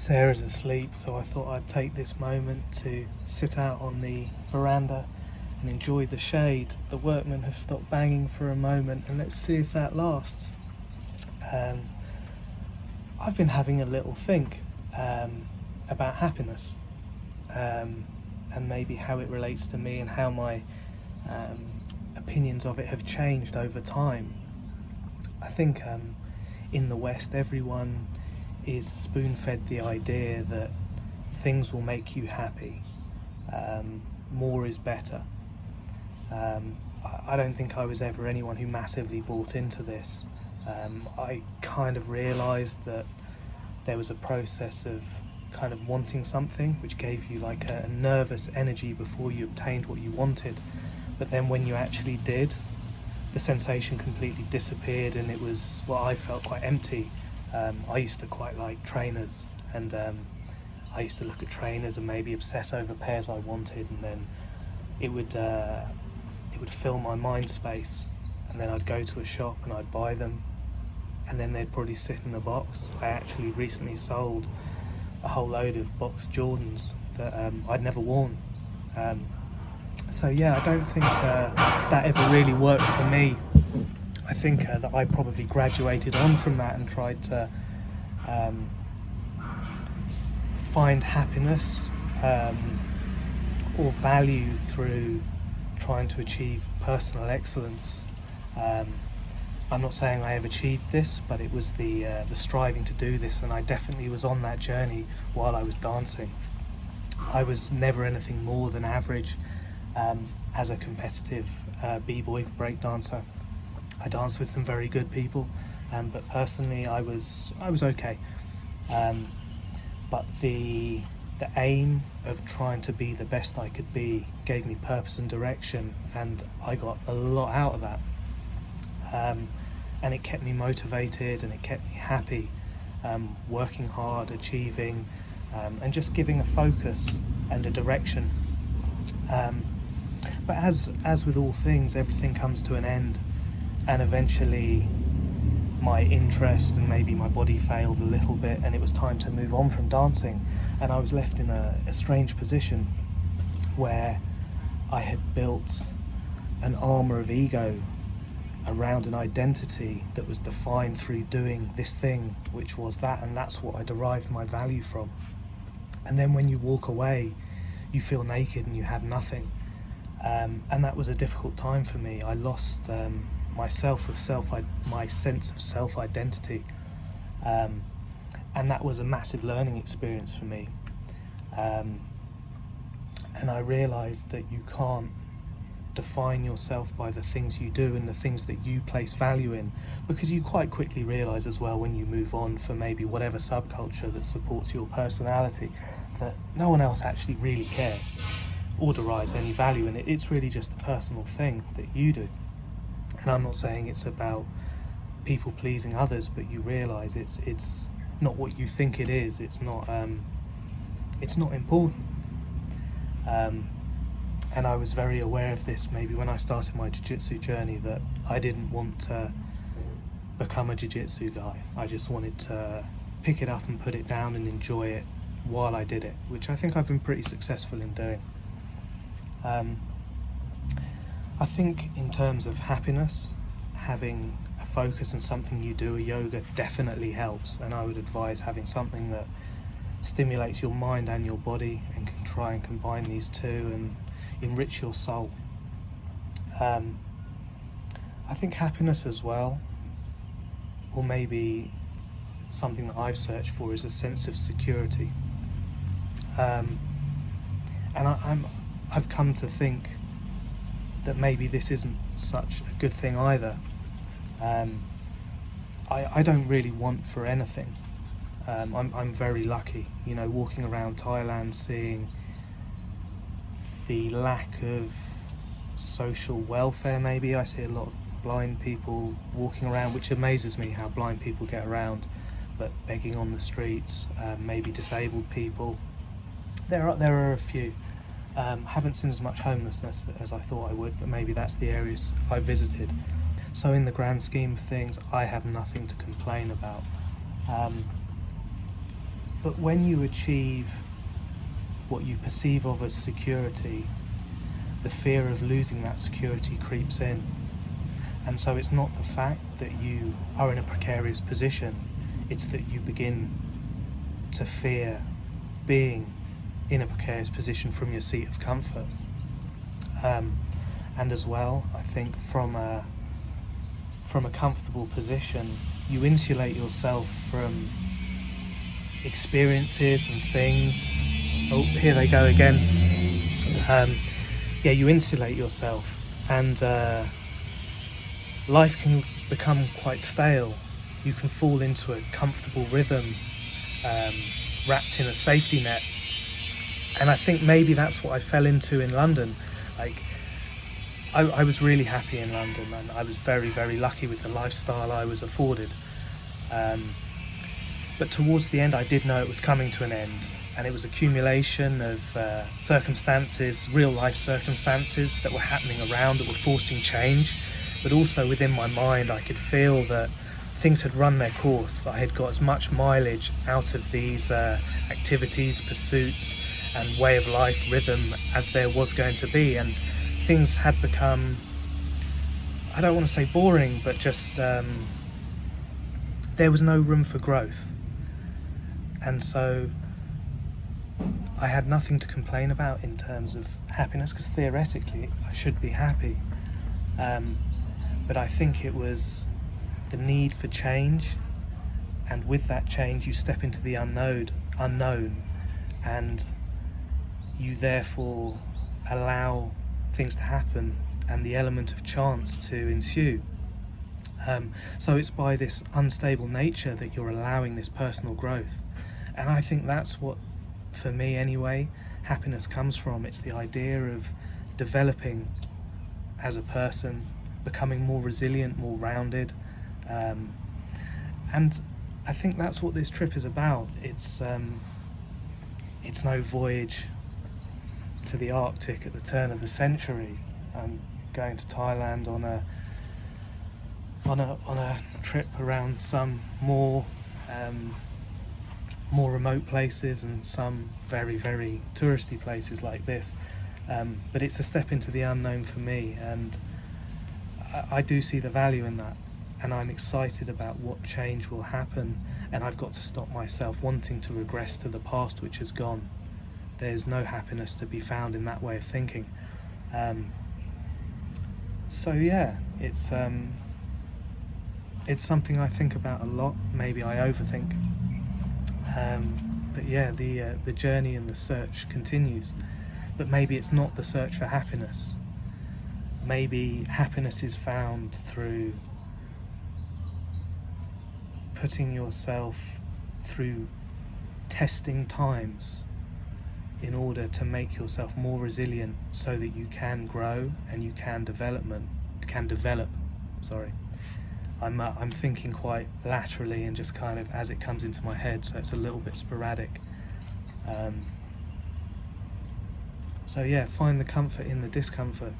Sarah's asleep, so I thought I'd take this moment to sit out on the veranda and enjoy the shade. The workmen have stopped banging for a moment, and let's see if that lasts. I've been having a little think about happiness, and maybe how it relates to me and how my opinions of it have changed over time. I think in the West, everyone is spoon-fed the idea that things will make you happy. More is better. I don't think I was ever anyone who massively bought into this. I kind of realised that there was a process of kind of wanting something which gave you like a nervous energy before you obtained what you wanted, but then when you actually did, the sensation completely disappeared and it was what I felt quite empty. I used to quite like trainers, and I used to look at trainers and maybe obsess over pairs I wanted, and then it would fill my mind space, and then I'd go to a shop and I'd buy them, and then they'd probably sit in a box. I actually recently sold a whole load of boxed Jordans that I'd never worn. So yeah, I don't think that ever really worked for me. I think that I probably graduated on from that and tried to find happiness or value through trying to achieve personal excellence. I'm not saying I have achieved this, but it was the striving to do this, and I definitely was on that journey while I was dancing. I was never anything more than average as a competitive b-boy breakdancer. I danced with some very good people, but personally I was okay. But the aim of trying to be the best I could be gave me purpose and direction, and I got a lot out of that. And it kept me motivated and it kept me happy, working hard, achieving, and just giving a focus and a direction. But as with all things, everything comes to an end, and eventually my interest and maybe my body failed a little bit, and it was time to move on from dancing, and I was left in a strange position where I had built an armour of ego around an identity that was defined through doing this thing, which was that, and that's what I derived my value from. And then when you walk away, you feel naked and you have nothing, and that was a difficult time for me. I lost my sense of self-identity, and that was a massive learning experience for me. And I realised that you can't define yourself by the things you do and the things that you place value in, because you quite quickly realise as well when you move on for maybe whatever subculture that supports your personality, that no one else actually really cares or derives any value in it. It's really just a personal thing that you do. And I'm not saying it's about people pleasing others, but you realise it's not what you think it is. It's not important. And I was very aware of this maybe when I started my jiu-jitsu journey, that I didn't want to become a jiu-jitsu guy. I just wanted to pick it up and put it down and enjoy it while I did it, which I think I've been pretty successful in doing. I think in terms of happiness, having a focus on something you do, yoga definitely helps, and I would advise having something that stimulates your mind and your body and can try and combine these two and enrich your soul. I think happiness as well, or maybe something that I've searched for, is a sense of security. And I've come to think that maybe this isn't such a good thing either. I don't really want for anything. I'm very lucky, walking around Thailand, seeing the lack of social welfare. Maybe I see a lot of blind people walking around, which amazes me how blind people get around, but begging on the streets, maybe disabled people. There are a few. Haven't seen as much homelessness as I thought I would, but maybe that's the areas I visited. So in the grand scheme of things, I have nothing to complain about. But when you achieve what you perceive of as security, the fear of losing that security creeps in. And so it's not the fact that you are in a precarious position, it's that you begin to fear being in a precarious position from your seat of comfort. And as well, I think from a comfortable position, you insulate yourself from experiences and things. Oh, here they go again. You insulate yourself, and life can become quite stale. You can fall into a comfortable rhythm, wrapped in a safety net. And I think maybe that's what I fell into in London. Like, I was really happy in London, and I was very, very lucky with the lifestyle I was afforded. But towards the end, I did know it was coming to an end, and it was accumulation of circumstances, real life circumstances that were happening around, that were forcing change. But also within my mind, I could feel that things had run their course. I had got as much mileage out of these activities, pursuits, and way of life, rhythm, as there was going to be. And things had become, I don't want to say boring, but just there was no room for growth. And so I had nothing to complain about in terms of happiness, because theoretically I should be happy. But I think it was the need for change, and with that change you step into the unknown, and you therefore allow things to happen and the element of chance to ensue. So it's by this unstable nature that you're allowing this personal growth. And I think that's what, for me anyway, happiness comes from. It's the idea of developing as a person, becoming more resilient, more rounded. And I think that's what this trip is about. It's no voyage to the Arctic at the turn of the century. I'm going to Thailand on a trip around some more remote places and some very, very touristy places like this. But it's a step into the unknown for me, and I do see the value in that, and I'm excited about what change will happen. And I've got to stop myself wanting to regress to the past which has gone. There's no happiness to be found in that way of thinking. So yeah, it's something I think about a lot. Maybe I overthink. But yeah, the journey and the search continues. But maybe it's not the search for happiness. Maybe happiness is found through putting yourself through testing times in order to make yourself more resilient, so that you can grow and you can develop. I'm thinking quite laterally and just kind of as it comes into my head, so it's a little bit sporadic. So yeah, find the comfort in the discomfort.